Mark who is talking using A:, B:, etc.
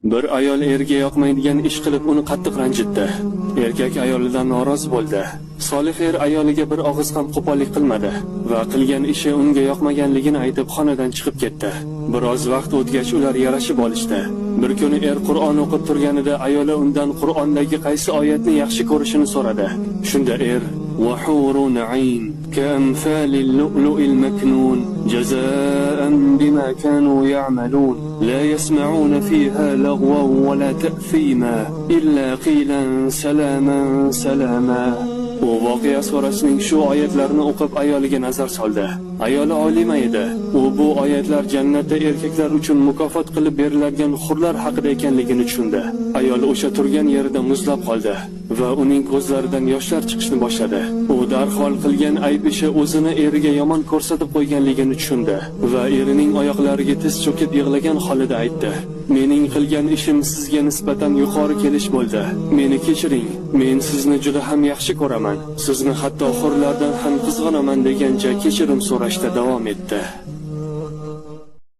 A: Bir ayol eriga yoqmaydigan ish qilib uni qattiq ranjitdi. Erkak ayolidan norozi bo'ldi. Solih er ayoliga bir og'iz ham qo'pollik qilmadi va qilgan ishi unga yoqmaganligini aytib xonadan chiqib ketdi. Biroz vaqt o'tgach ular yarashib olishdi. Bir kuni er Qur'on o'qib turganida ayoli undan Qur'ondagi qaysi oyatni yaxshi ko'rishini so'radi. Shunda er وحور عين كأمثال اللؤلؤ المكنون جزاء بما كانوا يعملون لا يسمعون فيها لغوا ولا تأثيما إلا قيلا سلاما سلاما. U voqea surasining shu oyatlarini o'qib ayoliga nazar soldi. Ayoli olima edi. U bu oyatlar jannatda erkaklar uchun mukofot qilib beriladigan hurlar haqida ekanligini tushundi. Ayol o'sha turgan yerida muzlab qoldi va uning ko'zlaridan yoshlar chiqishni boshladi. U darhol qilgan ayb ishi o'zini eriga yomon ko'rsatib qo'yganligini tushundi va erining oyoqlariga tiz cho'kib yig'lagan holida aytdi: "Mening qilgan ishim sizga nisbatan yuqori kelish bo'ldi. Meni kechiring. Men sizni juda ham yaxshi ko'raman. Sizni hatto hurlardan ham qizg'anaman" degancha kechirim so'rashda davom etdi.